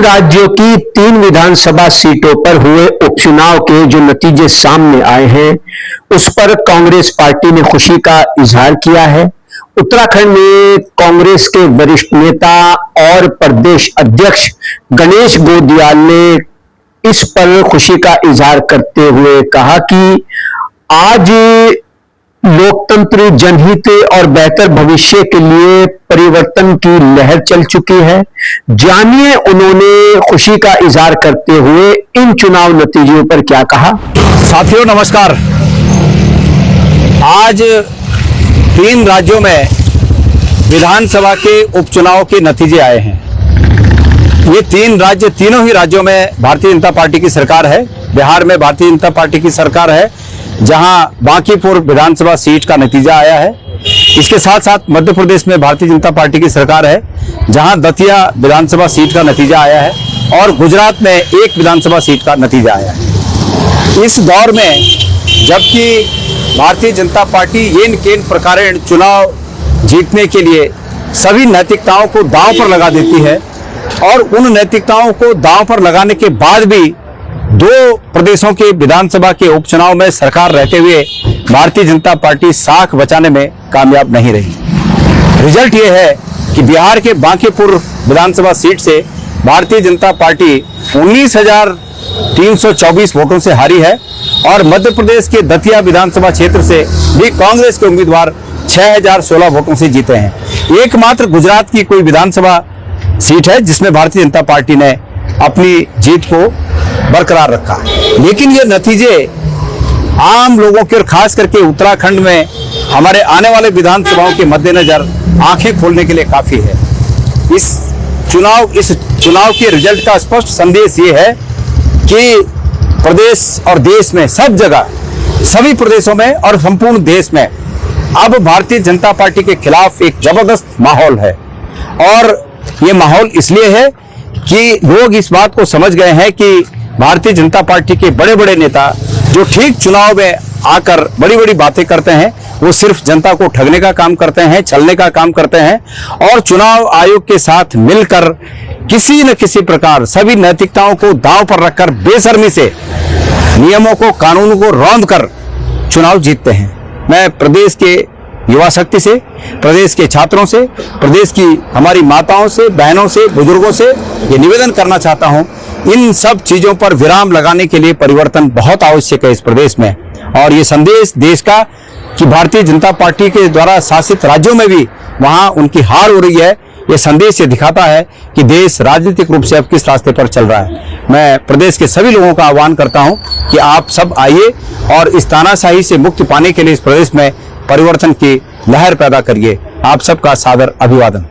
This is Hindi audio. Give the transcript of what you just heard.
तीन राज्यों की 3 विधानसभा सीटों पर हुए उपचुनाव के जो नतीजे सामने आए हैं, उस पर कांग्रेस पार्टी ने खुशी का इजहार किया है। उत्तराखंड में कांग्रेस के वरिष्ठ नेता और प्रदेश अध्यक्ष गणेश गोंदियाल ने इस पर खुशी का इजहार करते हुए कहा कि आज लोकतंत्र, जनहित और बेहतर भविष्य के लिए परिवर्तन की लहर चल चुकी है। जानिए उन्होंने खुशी का इजहार करते हुए इन चुनाव नतीजों पर क्या कहा। साथियों नमस्कार। आज 3 राज्यों में विधानसभा के उपचुनाव के नतीजे आए हैं। ये 3 राज्य, तीनों ही राज्यों में भारतीय जनता पार्टी की सरकार है। बिहार में भारतीय जनता पार्टी की सरकार है, जहां बांकीपुर विधानसभा सीट का नतीजा आया है। इसके साथ साथ मध्य प्रदेश में भारतीय जनता पार्टी की सरकार है, जहां दतिया विधानसभा सीट का नतीजा आया है और गुजरात में 1 विधानसभा सीट का नतीजा आया है। इस दौर में जबकि भारतीय जनता पार्टी येन केन प्रकारेण चुनाव जीतने के लिए सभी नैतिकताओं को दांव पर लगा देती है और उन नैतिकताओं को दांव पर लगाने के बाद भी 2 प्रदेशों के विधानसभा के उपचुनाव में सरकार रहते हुए भारतीय जनता पार्टी साख बचाने में कामयाब नहीं रही। रिजल्ट यह है कि बिहार के बांकीपुर विधानसभा सीट से भारतीय जनता पार्टी 19,324 वोटों से हारी है और मध्य प्रदेश के दतिया विधानसभा क्षेत्र से भी कांग्रेस के उम्मीदवार 6,016 वोटों से जीते हैं। एकमात्र गुजरात की कोई विधानसभा सीट है जिसमें भारतीय जनता पार्टी ने अपनी जीत को बरकरार रखा। लेकिन ये नतीजे आम लोगों के और खास करके उत्तराखंड में हमारे आने वाले विधानसभाओं के मद्देनजर आंखें खोलने के लिए काफी है। इस चुनाव के रिजल्ट का स्पष्ट संदेश ये है कि प्रदेश और देश में सब जगह, सभी प्रदेशों में और संपूर्ण देश में अब भारतीय जनता पार्टी के खिलाफ एक जबरदस्त माहौल है। और ये माहौल इसलिए है कि लोग इस बात को समझ गए हैं कि भारतीय जनता पार्टी के बड़े बड़े नेता जो ठीक चुनाव में आकर बड़ी बड़ी बातें करते हैं, वो सिर्फ जनता को ठगने का काम करते हैं, छलने का काम करते हैं और चुनाव आयोग के साथ मिलकर किसी न किसी प्रकार सभी नैतिकताओं को दांव पर रखकर बेशर्मी से नियमों को, कानून को रौंद कर चुनाव जीतते हैं। मैं प्रदेश के युवा शक्ति से, प्रदेश के छात्रों से, प्रदेश की हमारी माताओं से, बहनों से, बुजुर्गों से ये निवेदन करना चाहता हूं, इन सब चीजों पर विराम लगाने के लिए परिवर्तन बहुत आवश्यक है इस प्रदेश में। और ये संदेश देश का कि भारतीय जनता पार्टी के द्वारा शासित राज्यों में भी वहां उनकी हार हो रही है, ये संदेश ये दिखाता है कि देश राजनीतिक रूप से अब किस रास्ते पर चल रहा है। मैं प्रदेश के सभी लोगों का आह्वान करता हूं कि आप सब आइए और इस तानाशाही से मुक्ति पाने के लिए इस प्रदेश में परिवर्तन की लहर पैदा करिए। आप सबका सादर अभिवादन।